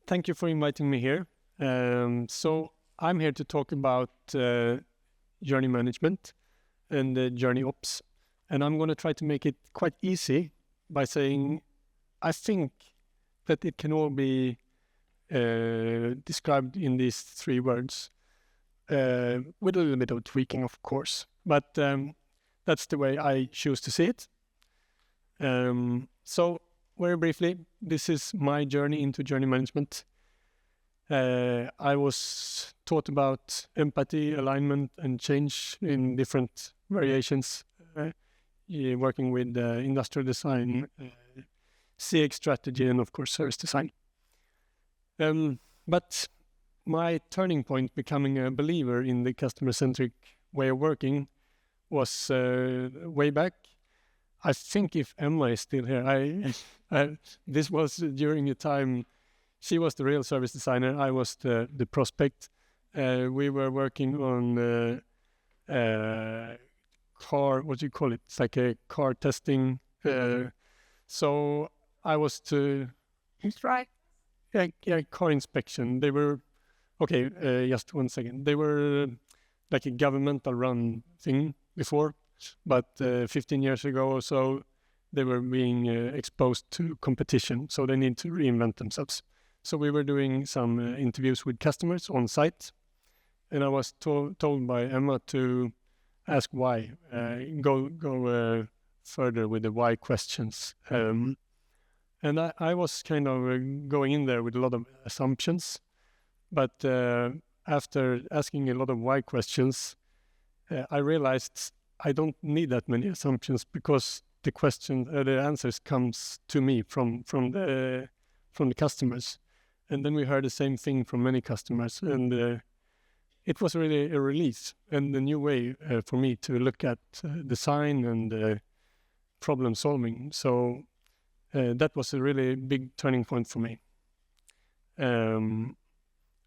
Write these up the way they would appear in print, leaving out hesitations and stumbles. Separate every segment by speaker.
Speaker 1: Thank you for inviting me here. So I'm here to talk about journey management and JourneyOps. And I'm going to try to make it quite easy by saying I think that it can all be described in these 3 words with a little bit of tweaking, of course. But that's the way I choose to see it. So very briefly, this is my journey into journey management. I was taught about empathy, alignment, and change in different variations, working with industrial design, CX strategy, and of course service design. But my turning point becoming a believer in the customer-centric way of working was way back. I think if Emma is still here, this was during the time she was the real service designer, I was the prospect. We were working on car, what do you call it? It's like a car testing. So I was to...
Speaker 2: That's right.
Speaker 1: Yeah, car inspection. They were... Okay, just 1 second. They were like a governmental run thing before. But 15 years ago or so, they were being exposed to competition, so they need to reinvent themselves. So we were doing some interviews with customers on site, and I was told by Emma to ask why, go further with the why questions. And I was kind of going in there with a lot of assumptions, but after asking a lot of why questions, I realized I don't need that many assumptions because the answers comes to me from the customers, and then we heard the same thing from many customers, and it was really a relief and a new way for me to look at design and problem solving. So that was a really big turning point for me. And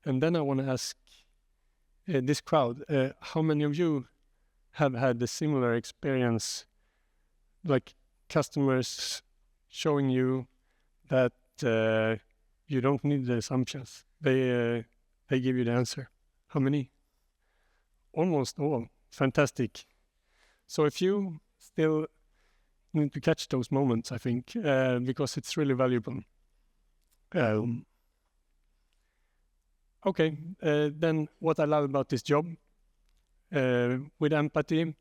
Speaker 1: then I want to ask this crowd, how many of you have had a similar experience, like customers showing you that you don't need the assumptions. They give you the answer. How many? Almost all. Fantastic. So if you still need to catch those moments, I think, because it's really valuable. Okay, then what I love about this job, with empathy,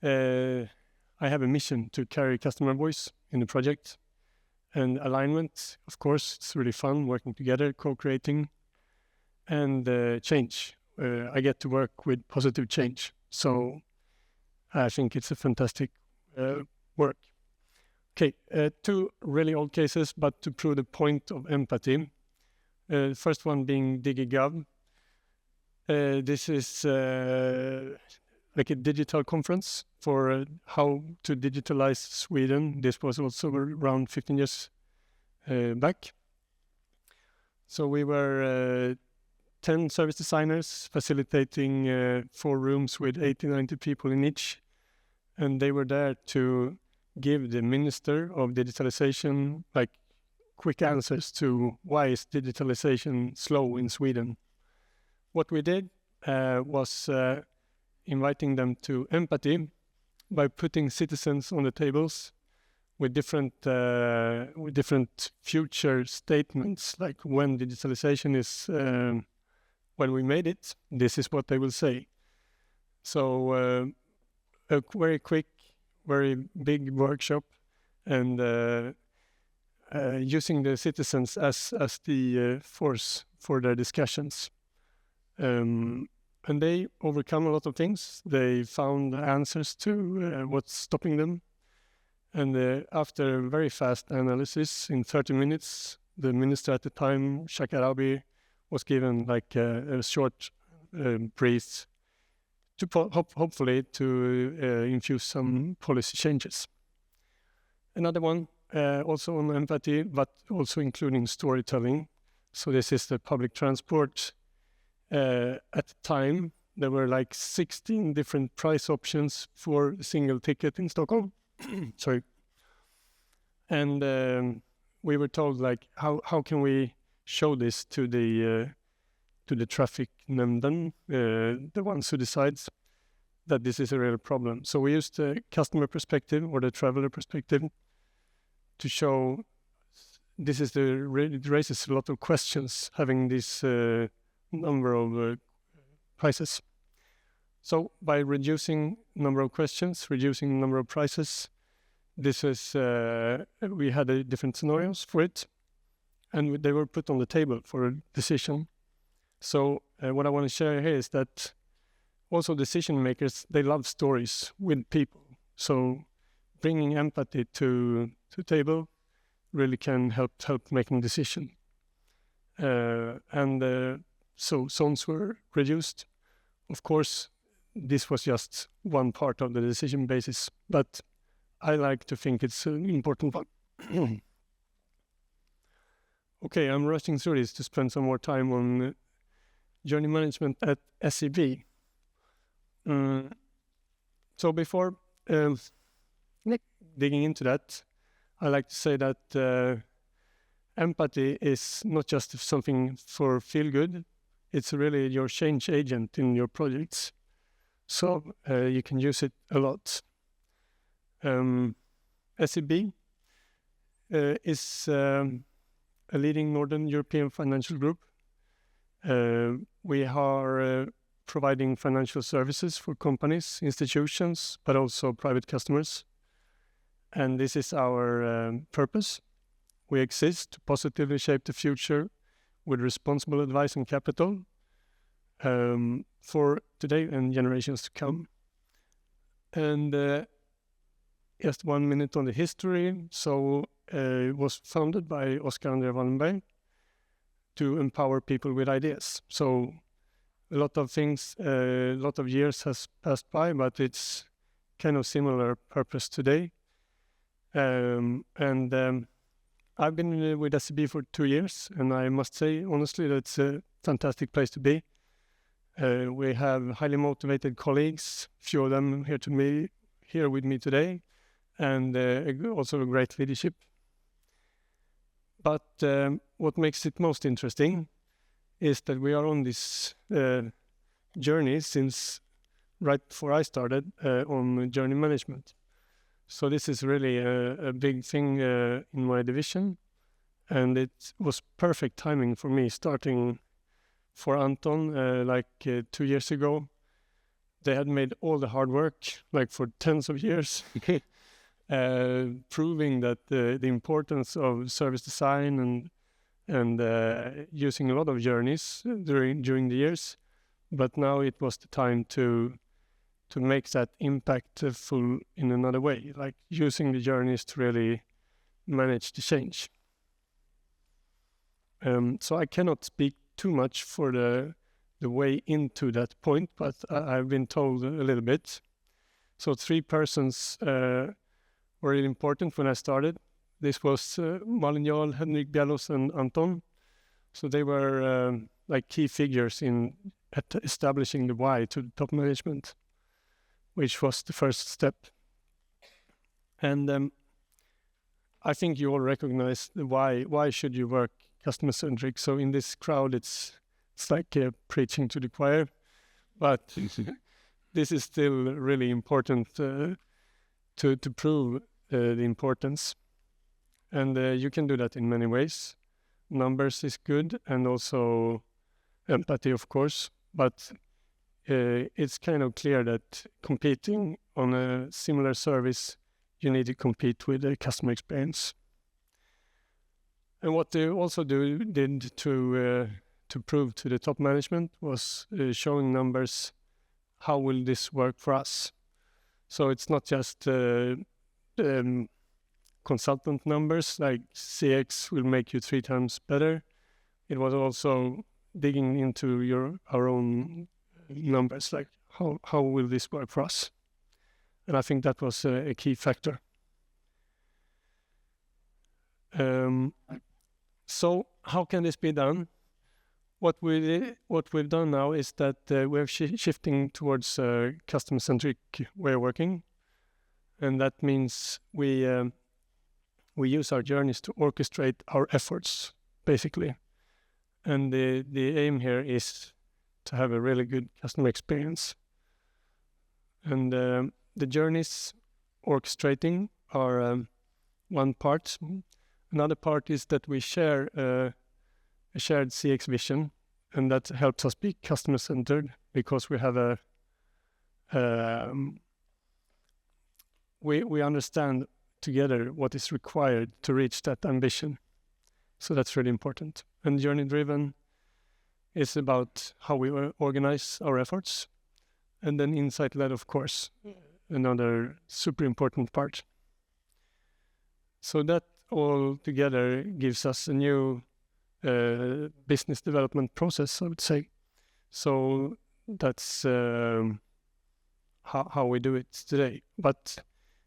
Speaker 1: I have a mission to carry customer voice in the project, and alignment, of course, it's really fun working together, co-creating, and change. I get to work with positive change, so I think it's a fantastic work. Okay, 2 really old cases, but to prove the point of empathy. First one being DigiGov. This is like a digital conference for how to digitalize Sweden. This was also around 15 years back. So we were 10 service designers facilitating 4 rooms with 80, 90 people in each. And they were there to give the Minister of Digitalization like quick answers to why is digitalization slow in Sweden. What we did was inviting them to empathy by putting citizens on the tables with different future statements, like when digitalization is, when we made it, this is what they will say. So a very quick, very big workshop, and using the citizens as the force for their discussions. And they overcome a lot of things. They found answers to what's stopping them. And after a very fast analysis, in 30 minutes, the minister at the time, Shakarabi, was given like a short brief to hopefully to infuse some policy changes. Another one, also on empathy, but also including storytelling. So this is the public transport. At the time, there were like 16 different price options for a single ticket in Stockholm. Sorry. And we were told, like, how can we show this to the traffic nämnden, the ones who decides that this is a real problem. So we used the customer perspective or the traveler perspective to show this is it raises a lot of questions having this number of prices. So by reducing number of questions, reducing number of prices, this is we had different scenarios for it, and they were put on the table for a decision. So what I want to share here is that also decision makers, they love stories with people. So bringing empathy to table really can help making decision. So zones were reduced. Of course, this was just one part of the decision basis, but I like to think it's an important one. Okay, I'm rushing through this to spend some more time on journey management at SEB. So before digging into that, I like to say that empathy is not just something for feel good, it's really your change agent in your projects. So you can use it a lot. SEB is a leading Northern European financial group. We are providing financial services for companies, institutions, but also private customers. And this is our purpose. We exist to positively shape the future with responsible advice and capital for today and generations to come. And just 1 minute on the history. So it was founded by Oskar André Wallenberg to empower people with ideas. So a lot of things, a lot of years has passed by, but it's kind of similar purpose today. I've been with SEB for 2 years, and I must say, honestly, that's a fantastic place to be. We have highly motivated colleagues, few of them here with me today, and also a great leadership. But what makes it most interesting is that we are on this journey since right before I started on journey management. So this is really a big thing in my division, and it was perfect timing for me starting for Anton 2 years ago. They had made all the hard work, like for tens of years, proving that the importance of service design and using a lot of journeys during the years. But now it was the time to make that impactful in another way, like using the journeys to really manage the change. So I cannot speak too much for the way into that point, but I've been told a little bit. So 3 persons were really important when I started. This was Malin Jarl, Henrik Bjellos, and Anton. So they were like key figures at establishing the why to the top management, which was the first step. And I think you all recognize the why. Why should you work customer-centric? So in this crowd, it's like preaching to the choir, but this is still really important to prove the importance. And you can do that in many ways. Numbers is good, and also empathy, of course, but it's kind of clear that competing on a similar service, you need to compete with the customer experience. And what they also did to prove to the top management was showing numbers, how will this work for us? So it's not just consultant numbers like CX will make you 3 times better. It was also digging into our own numbers, like how will this work for us? And I think that was a key factor. So how can this be done? What we've done now is that we're shifting towards a customer-centric way of working, and that means we use our journeys to orchestrate our efforts, basically. And the aim here is to have a really good customer experience. And the journeys orchestrating are one part. Another part is that we share a shared CX vision, and that helps us be customer-centered because we have we understand together what is required to reach that ambition. So that's really important. And journey-driven is about how we organize our efforts. And then insight-led, of course, another super important part. So that all together gives us a new business development process, I would say. So that's how we do it today. But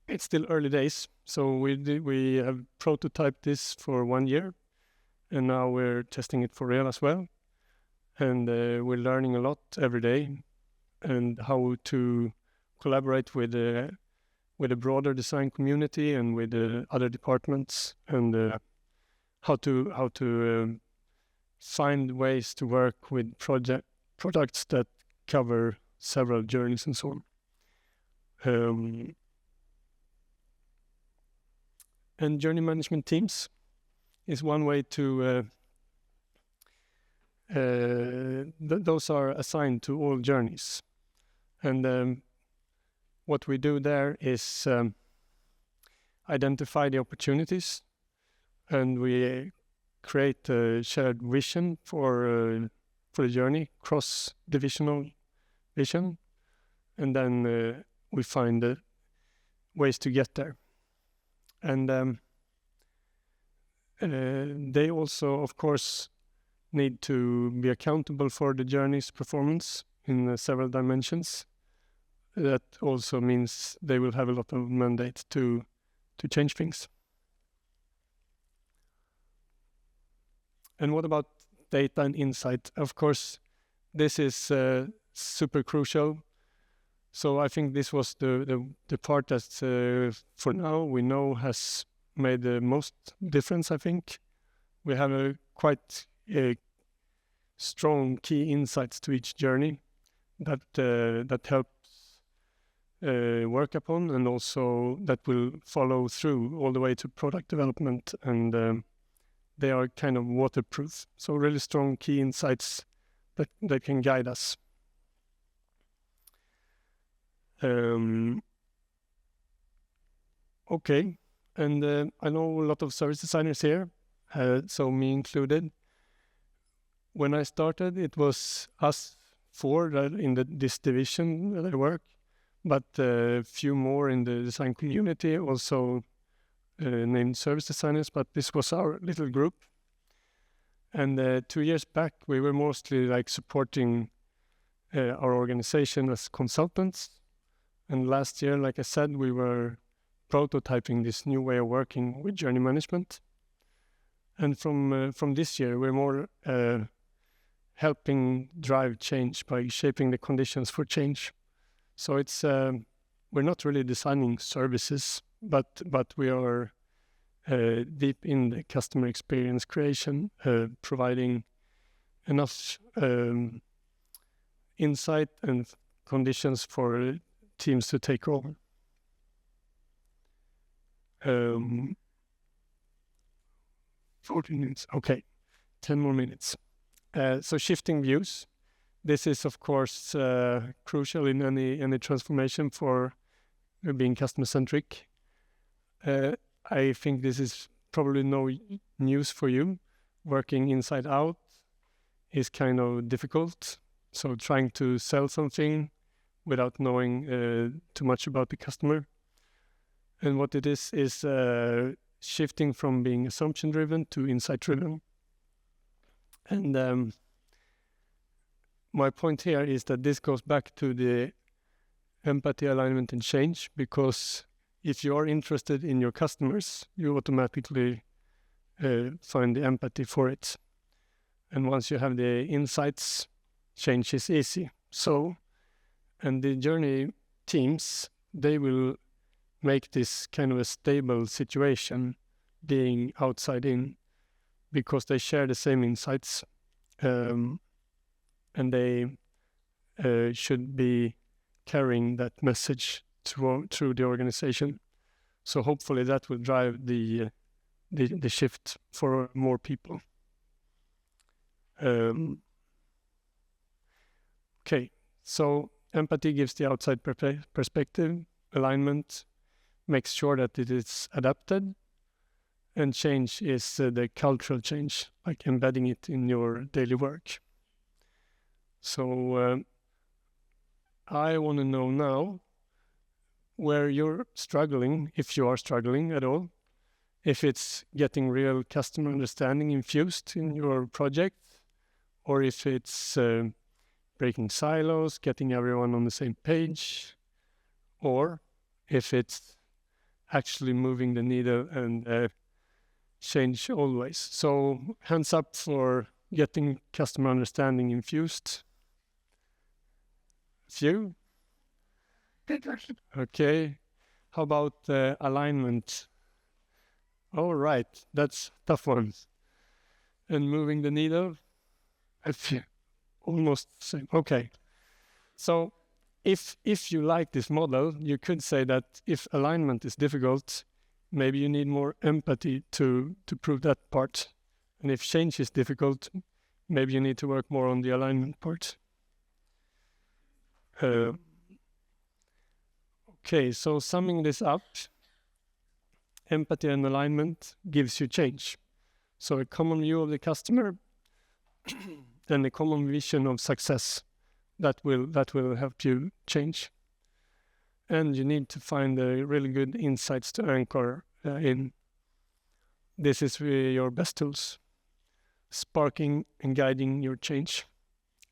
Speaker 1: it's still early days. So we have prototyped this for 1 year, and now we're testing it for real as well. And we're learning a lot every day, and how to collaborate with a broader design community and with other departments, and how to find ways to work with products that cover several journeys and so on. And journey management teams is one way to those are assigned to all journeys. And what we do there is identify the opportunities, and we create a shared vision for the journey, cross-divisional vision, and then we find ways to get there. And they also, of course, need to be accountable for the journey's performance in several dimensions. That also means they will have a lot of mandate to change things. And what about data and insight? Of course, this is super crucial. So I think this was the part that for now we know has made the most difference, I think. We have a quite strong key insights to each journey that helps work upon, and also that will follow through all the way to product development, and they are kind of waterproof. So really strong key insights that can guide us. Okay, and I know a lot of service designers here, so me included. When I started, it was us four in this division that I work, but a few more in the design community, also named service designers, but this was our little group. And 2 years back, we were mostly like supporting our organization as consultants. And last year, like I said, we were prototyping this new way of working with journey management. And from this year, we're more helping drive change by shaping the conditions for change. So it's we're not really designing services, but we are deep in the customer experience creation, providing enough insight and conditions for teams to take over. 14 minutes. Okay, 10 more minutes. So shifting views. This is, of course, crucial in any transformation for being customer-centric. I think this is probably no news for you. Working inside out is kind of difficult. So trying to sell something without knowing too much about the customer. And what it is shifting from being assumption-driven to insight-driven. And my point here is that this goes back to the empathy, alignment, and change, because if you are interested in your customers, you automatically find the empathy for it. And once you have the insights, change is easy. So, and the journey teams, they will make this kind of a stable situation, being outside in, because they share the same insights. and they should be carrying that message through the organization. So hopefully that will drive the shift for more people. Okay, so empathy gives the outside perspective, alignment makes sure that it is adapted, and change is the cultural change, like embedding it in your daily work. So I want to know now where you're struggling, if you are struggling at all, if it's getting real customer understanding infused in your project, or if it's breaking silos, getting everyone on the same page, or if it's actually moving the needle and change always. So hands up for getting customer understanding infused. Few? Okay. How about alignment? All right, that's tough one. And moving the needle? Almost the same. Okay. So if you like this model, you could say that if alignment is difficult, maybe you need more empathy to prove that part. And if change is difficult, maybe you need to work more on the alignment part. Okay, so summing this up, empathy and alignment gives you change. So a common view of the customer and a common vision of success that will help you change. And you need to find really good insights to anchor in. This is really your best tools, sparking and guiding your change,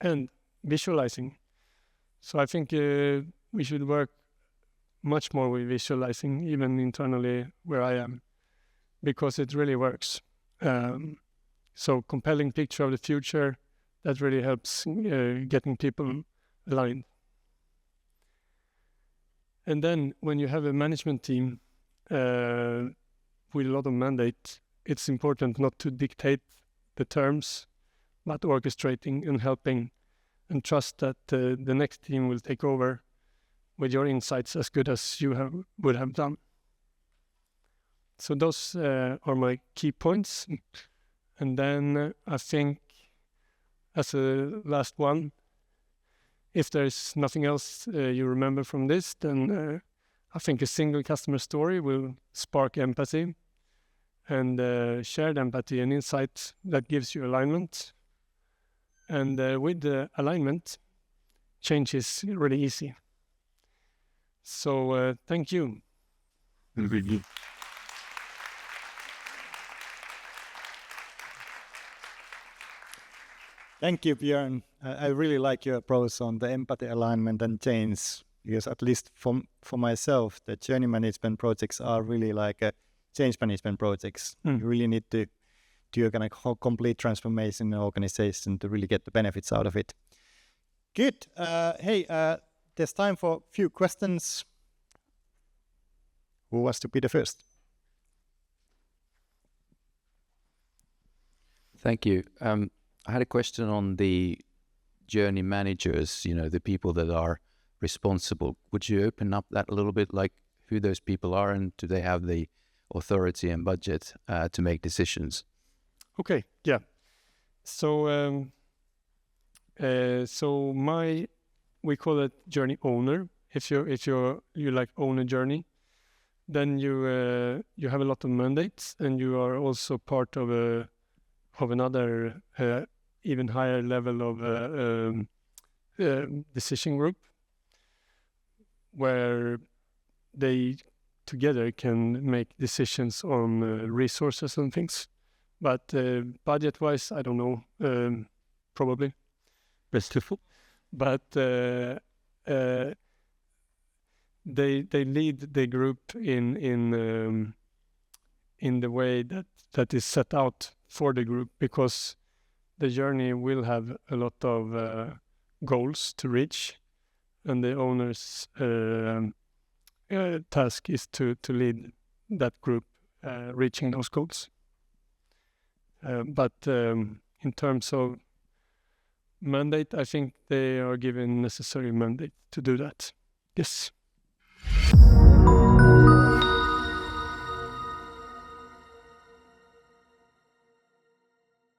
Speaker 1: and visualizing. So I think we should work much more with visualizing, even internally where I am, because it really works. So compelling picture of the future, that really helps getting people aligned. And then when you have a management team with a lot of mandate, it's important not to dictate the terms, but orchestrating and helping, and trust that the next team will take over with your insights as good as you would have done. So those are my key points. And then I think as a last one, if there's nothing else you remember from this, then I think a single customer story will spark empathy, and shared empathy and insight that gives you alignment. And with the alignment, change is really easy. So thank you.
Speaker 2: Thank you, Björn. I really like your approach on the empathy, alignment, and change, because at least for myself, the journey management projects are really like change management projects. You really need to do a kind of complete transformation in the organization to really get the benefits out of it. Good. Hey, there's time for a few questions. Who wants to be the first?
Speaker 3: Thank you. I had a question on the journey managers, the people that are responsible. Would you open up that a little bit, like who those people are, and do they have the authority and budget to make decisions?
Speaker 1: Okay, yeah. So we call it journey owner. If you like own a journey, then you have a lot of mandates, and you are also part of another even higher level of decision group, where they together can make decisions on resources and things. But budget-wise, I don't know, probably. But they lead the group in the way that is set out for the group, because the journey will have a lot of goals to reach, and the owner's task is to lead that group reaching those goals. But in terms of mandate, I think they are given necessary mandate to do that. Yes.